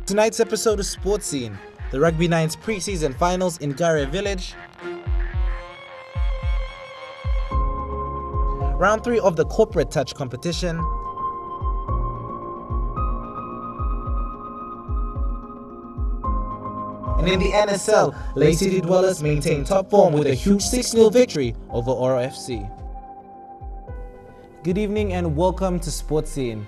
Tonight's episode of Sports Scene, the Rugby Nine's pre-season finals in Gaire Village. Round 3 of the corporate touch competition. And in the NSL, Lae City Dwellers maintain top form with a huge 6-0 victory over Oro FC. Good evening and welcome to Sports Scene.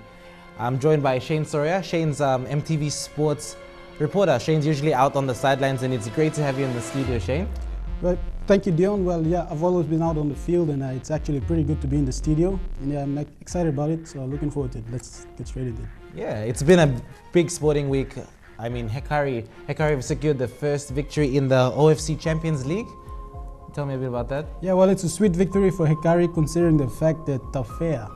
I'm joined by Shane Soria. Shane's EMTV sports reporter. Shane's usually out on the sidelines, and it's great to have you in the studio, Shane. Right. Thank you, Dion. Well, yeah, I've always been out on the field, and it's actually pretty good to be in the studio. And yeah, I'm excited about it, so looking forward to it. Let's get straight into it. Yeah, it's been a big sporting week. I mean, Hekari have secured the first victory in the OFC Champions League. Tell me a bit about that. Yeah, well, it's a sweet victory for Hekari, considering the fact that Tafea,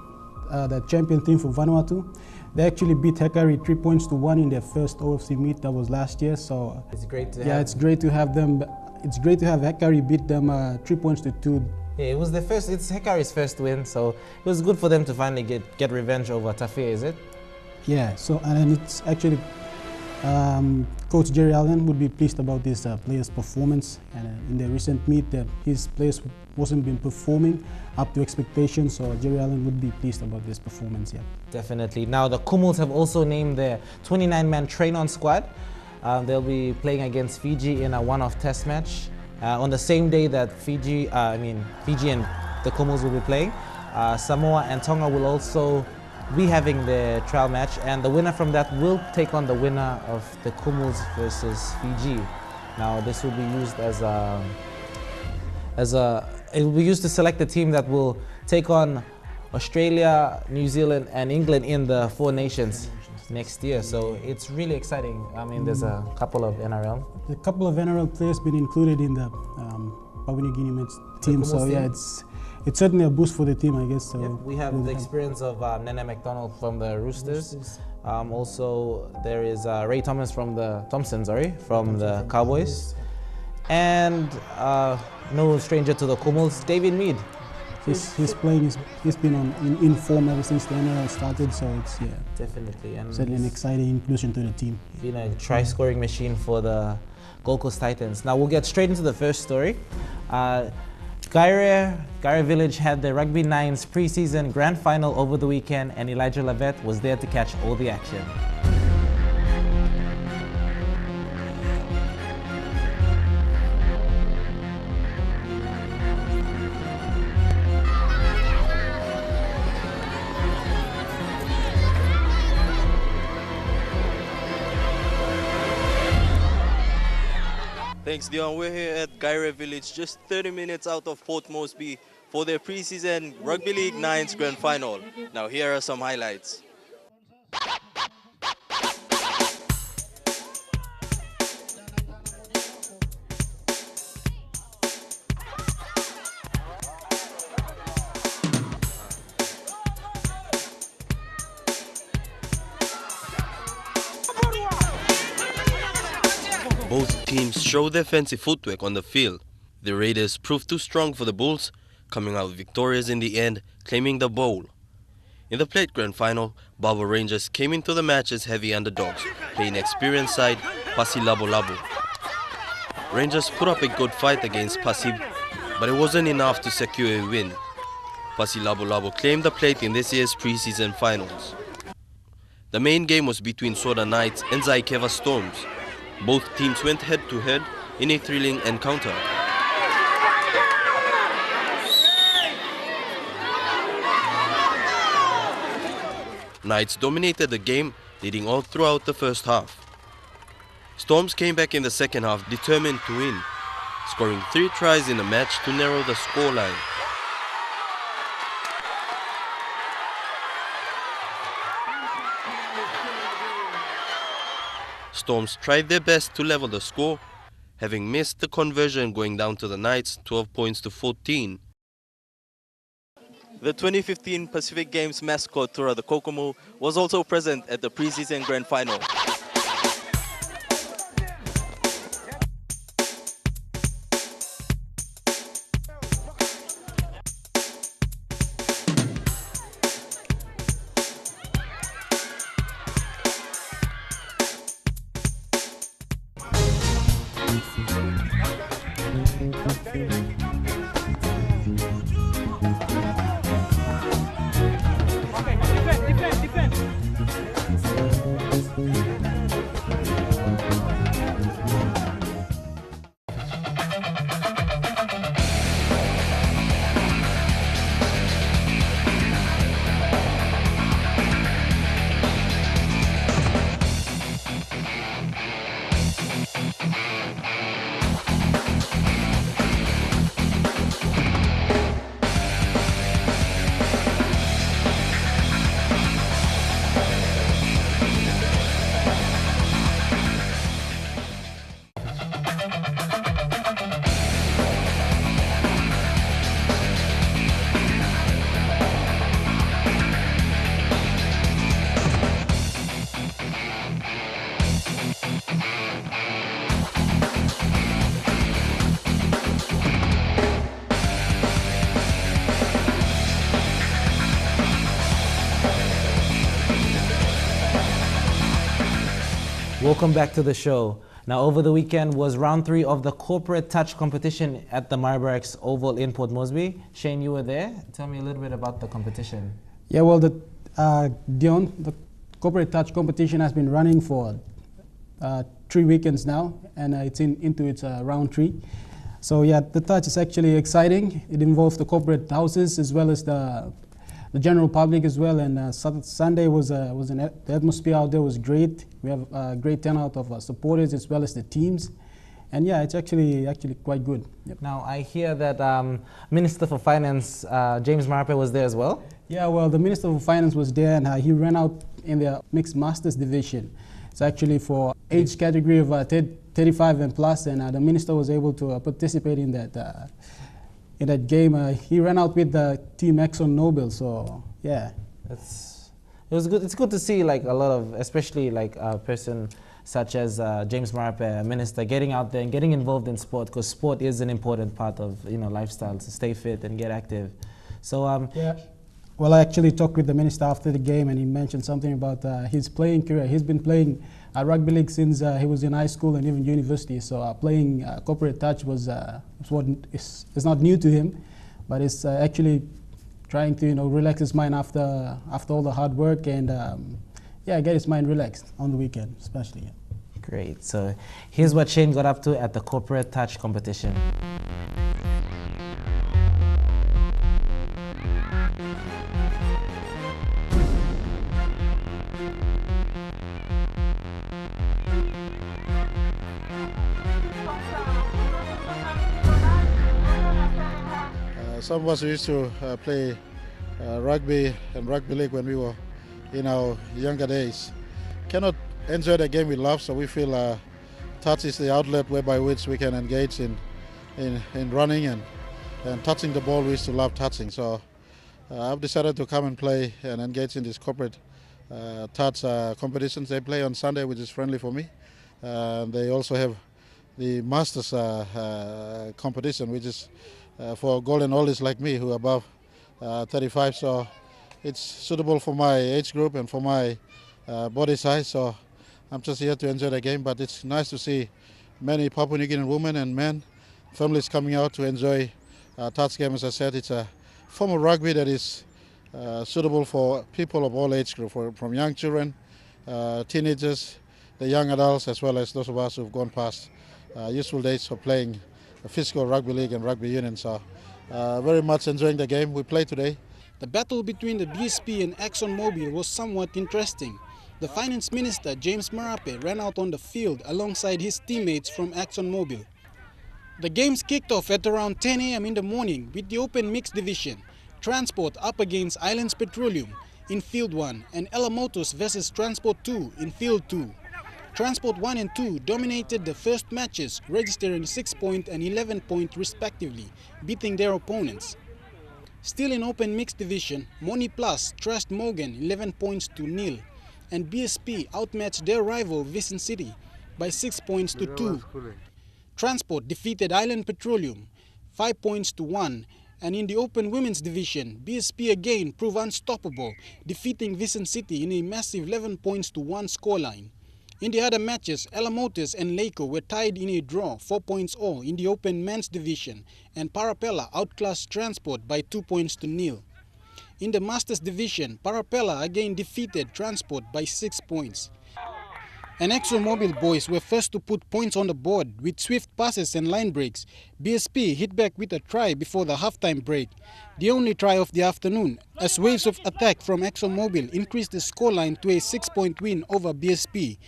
the champion team from Vanuatu, they actually beat Hekari 3-1 in their first OFC meet. That was last year. So it's great to it's great to have them. It's great to have Hekari beat them 3-2. Yeah, it was it's Hekari's first win, so it was good for them to finally get revenge over Tafea, is it? Yeah. So and it's actually Coach Jerry Allen would be pleased about this players' performance. And in the recent meet, his players wasn't been performing up to expectations, so Jerry Allen would be pleased about this performance. Yeah. Definitely. Now the Kumuls have also named their 29-man train-on squad. They'll be playing against Fiji in a one-off test match on the same day that Fiji and the Kumuls will be playing. Samoa and Tonga will also be having their trial match, and the winner from that will take on the winner of the Kumuls versus Fiji. Now this will be used it will be used to select the team that will take on Australia, New Zealand and England in the Four Nations next year. So it's really exciting. I mean, there's a couple of NRL. A couple of NRL players been included in the Papua New Guinea team. So yeah, it's certainly a boost for the team, I guess. So yeah, we have the experience of Nene McDonald from the Roosters. Also, there is Ray Thomas from the Cowboys. And no stranger to the Kumuls, David Mead. He's playing. He's been in form ever since the NRL started. So it's definitely, and certainly an exciting inclusion to the team. Been a try-scoring machine for the Gold Coast Titans. Now we'll get straight into the first story. Gaire Village had the Rugby Nine's pre-season grand final over the weekend, and Elijah Lavette was there to catch all the action. Thanks, Dion. We're here at Gaire Village, just 30 minutes out of Port Moresby for their pre-season Rugby League 9's Grand Final. Now, here are some highlights. Both teams show their fancy footwork on the field. The Raiders proved too strong for the Bulls, coming out victorious in the end, claiming the bowl. In the plate grand final, Baba Rangers came into the match as heavy underdogs, playing experienced side Pasi Labo Labo. Rangers put up a good fight against Pasi, but it wasn't enough to secure a win. Pasi Labo Labo claimed the plate in this year's pre-season finals. The main game was between Soda Knights and Zaikeva Storms. Both teams went head-to-head in a thrilling encounter. Knights dominated the game, leading all throughout the first half. Storms came back in the second half determined to win, scoring 3 tries in the match to narrow the scoreline. Storms tried their best to level the score, having missed the conversion going down to the Knights 12 points to 14. The 2015 Pacific Games mascot Tura the Kokomo was also present at the preseason grand final. Welcome back to the show. Now, over the weekend was round 3 of the corporate touch competition at the Maribyrnong Oval in Port Moresby. Shane, you were there. Tell me a little bit about the competition. Yeah, well, Dion, the corporate touch competition has been running for 3 weekends now, and it's into its round 3. So yeah, the touch is actually exciting. It involves the corporate houses as well as the general public as well. And Sunday the atmosphere out there was great. We have a great turnout of supporters as well as the teams. And yeah, it's actually quite good. Yep. Now, I hear that Minister for Finance, James Marape, was there as well. Yeah, well, the Minister for Finance was there, and he ran out in the mixed masters division. It's actually for age category of 35 and plus, and the Minister was able to participate in that game. He ran out with the team ExxonMobil, so yeah. It was good. It's good to see like a lot of, especially like a person such as James Marape, a minister, getting out there and getting involved in sport, because sport is an important part of lifestyle, to stay fit and get active. So yeah. Well, I actually talked with the minister after the game, and he mentioned something about his playing career. He's been playing rugby league since he was in high school and even university. So playing corporate touch is not new to him, but it's actually trying to relax his mind after all the hard work and get his mind relaxed on the weekend, especially. Yeah. Great. So here's what Shane got up to at the corporate touch competition. Some of us used to play rugby and rugby league when we were in our younger days. Cannot enjoy the game we love, so we feel touch is the outlet whereby which we can engage in running and touching the ball. We used to love touching, so I've decided to come and play and engage in this corporate touch competitions. They play on Sunday, which is friendly for me. They also have the Masters competition, which is for golden oldies like me who are above 35, so it's suitable for my age group and for my body size. So I'm just here to enjoy the game, but it's nice to see many Papua New Guinean women and men, families coming out to enjoy touch game. As I said, it's a form of rugby that is suitable for people of all age groups, from young children, teenagers, the young adults, as well as those of us who've gone past useful days for playing physical rugby league and rugby union. So very much enjoying the game we played today. The battle between the BSP and ExxonMobil was somewhat interesting. The Finance Minister, James Marape, ran out on the field alongside his teammates from ExxonMobil. The games kicked off at around 10 a.m. in the morning with the open mixed division, Transport up against Islands Petroleum in Field 1 and Ella Motors versus Transport 2 in Field 2. Transport 1 and 2 dominated the first matches, registering 6-point and 11-point respectively, beating their opponents. Still in open mixed division, Moni Plus trashed Morgan 11 points to 0, and BSP outmatched their rival Vicent City by 6 points to 2. Transport defeated Island Petroleum 5 points to 1, and in the open women's division, BSP again proved unstoppable, defeating Vicent City in a massive 11 points to 1 scoreline. In the other matches, Elamotes and Laiko were tied in a draw 4 points all in the open men's division, and Parapella outclassed Transport by 2 points to 0. In the Masters division, Parapella again defeated Transport by 6 points. And ExxonMobil boys were first to put points on the board with swift passes and line breaks. BSP hit back with a try before the halftime break, the only try of the afternoon, as waves of attack from ExxonMobil increased the scoreline to a 6-point win over BSP.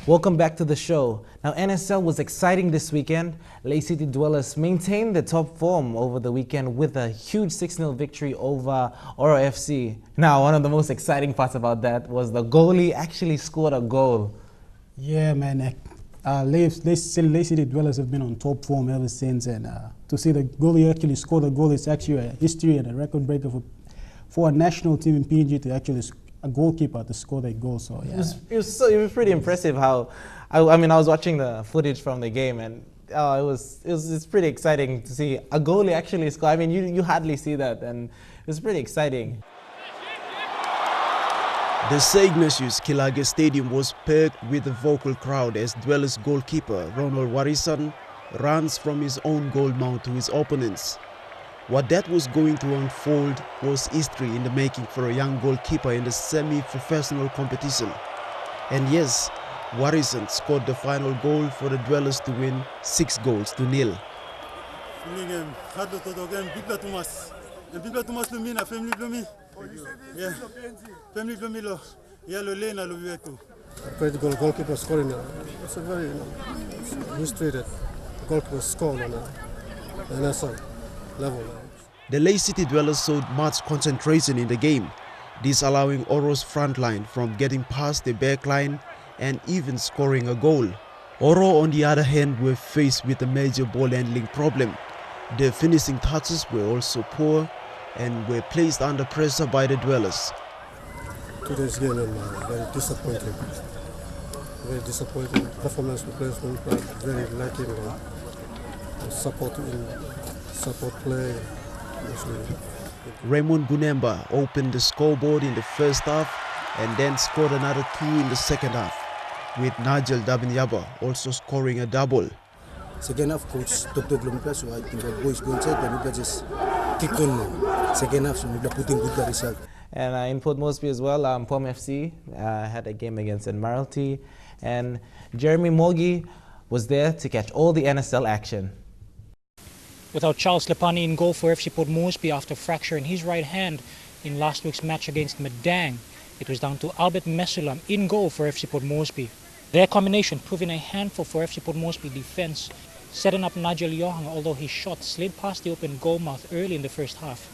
Welcome back to the show. Now, NSL was exciting this weekend. Lae City Dwellers maintained the top form over the weekend with a huge 6-0 victory over Oro FC. Now, one of the most exciting parts about that was the goalie actually scored a goal. Yeah, man. Lae City Dwellers have been on top form ever since, and to see the goalie actually score the goal is actually a history and a record breaker for a national team in PNG to actually a goalkeeper to score that goal. So yeah, it was pretty impressive how I mean I was watching the footage from the game, and it's pretty exciting to see a goalie actually score. I mean you hardly see that, and it was pretty exciting. The St. Ignatius Kilage Stadium was packed with a vocal crowd as Dwellers goalkeeper Ronald Warisan runs from his own goal mount to his opponents. What that was going to unfold was history in the making for a young goalkeeper in the semi-professional competition. And yes, Warisan scored the final goal for the Dwellers to win 6-0. Goalkeeper scoring. It's a very history that goalkeeper scored on the NSL level. The Lae City Dwellers showed much concentration in the game, this allowing Oro's front line from getting past the back line and even scoring a goal. Oro, on the other hand, were faced with a major ball handling problem. Their finishing touches were also poor and were placed under pressure by the Dwellers. Today's game, very disappointing. Very disappointing performance replacement, very lacking support play. Raymond Gunemba opened the scoreboard in the first half and then scored another 2 in the second half, with Nigel Dabinyaba also scoring a double. Second half, coach Dr. Glomika, so I think our boys go inside and we just kick on. Second half, so we're putting good result. And in Port Moresby as well, POM FC had a game against Admiralty, and Jeremy Mogi was there to catch all the NSL action. Without Charles Lepani in goal for FC Port Moresby after fracturing his right hand in last week's match against Madang, it was down to Albert Mesulam in goal for FC Port Moresby. Their combination proving a handful for FC Port Moresby defence, setting up Nigel Yohang, although his shot slid past the open goal mouth early in the first half.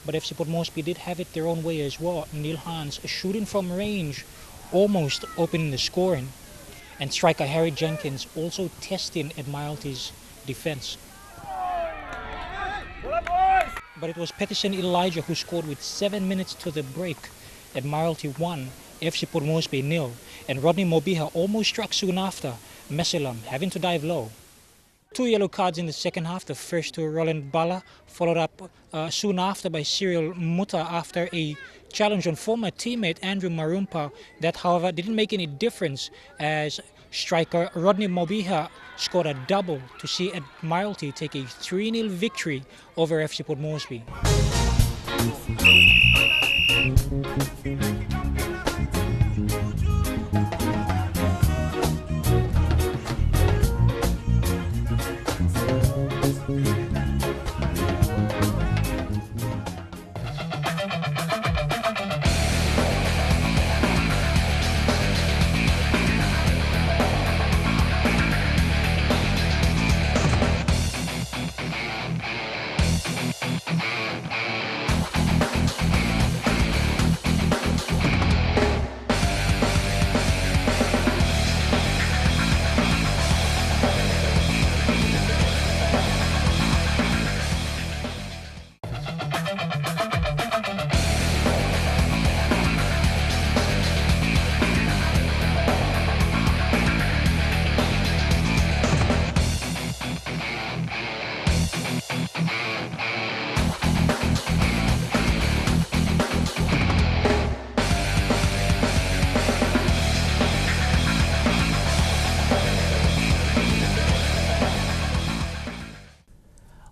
but FC Port Moresby did have it their own way as well. Neil Hans shooting from range, almost opening the scoring, and striker Harry Jenkins also testing Admiralty's defense. But it was Peterson Elijah who scored with 7 minutes to the break. Admiralty 1, FC Port Moresby 0, and Rodney Mobiha almost struck soon after, Meselam having to dive low. 2 yellow cards in the second half, the first to Roland Bala, followed up soon after by Cyril Muta after a challenge on former teammate Andrew Marumpa. That, however, didn't make any difference as striker Rodney Mobiha scored a double to see Admiralty take a 3-0 victory over FC Port Moresby.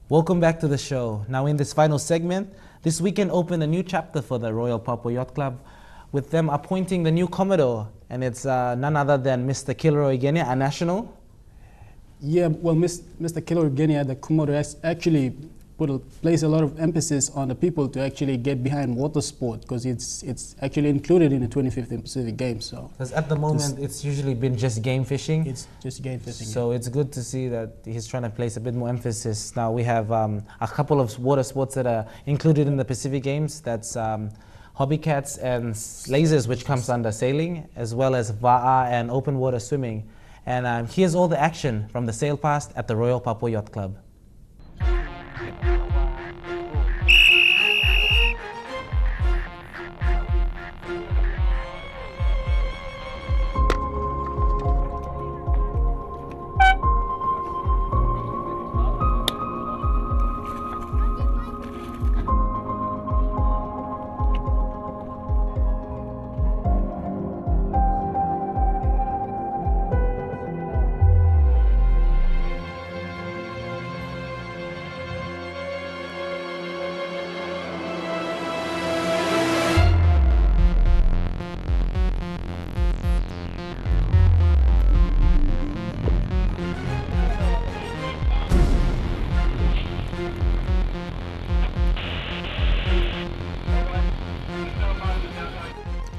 Welcome back to the show. Now in this final segment, this weekend opened a new chapter for the Royal Papua Yacht Club, with them appointing the new Commodore, and it's none other than Mr. Kilroy Genia, a national. Yeah, well, Mr. Kilroy Genia, the Commodore, has actually placed a lot of emphasis on the people to actually get behind water sport, because it's actually included in the 2015 Pacific Games. So because at the moment it's usually been just game fishing. It's just game fishing. So it's good to see that he's trying to place a bit more emphasis. Now we have a couple of water sports that are included in the Pacific Games. That's hobby cats and lasers, which comes under sailing, as well as va'a and open water swimming. And here's all the action from the sail past at the Royal Papua Yacht Club.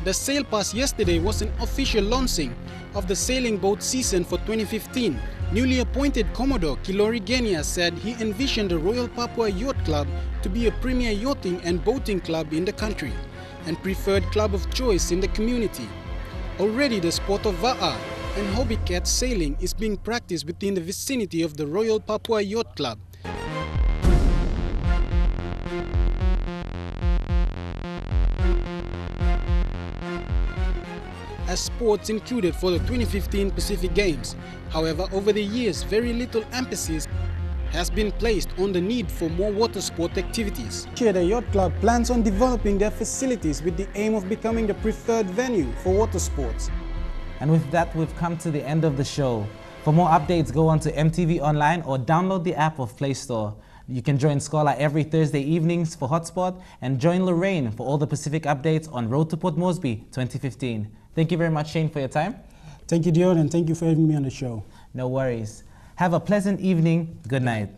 The sail pass yesterday was an official launching of the sailing boat season for 2015. Newly appointed Commodore Kilroy Genia said he envisioned the Royal Papua Yacht Club to be a premier yachting and boating club in the country and preferred club of choice in the community. Already the sport of va'a and hobby cat sailing is being practiced within the vicinity of the Royal Papua Yacht Club. As sports included for the 2015 Pacific Games. However, over the years, very little emphasis has been placed on the need for more water sport activities. The Yacht Club plans on developing their facilities with the aim of becoming the preferred venue for water sports. And with that, we've come to the end of the show. For more updates, go on to MTV Online or download the app of Play Store. You can join Scholar every Thursday evenings for Hotspot and join Lorraine for all the Pacific updates on Road to Port Moresby 2015. Thank you very much, Shane, for your time. Thank you, Dion, and thank you for having me on the show. No worries. Have a pleasant evening. Good night.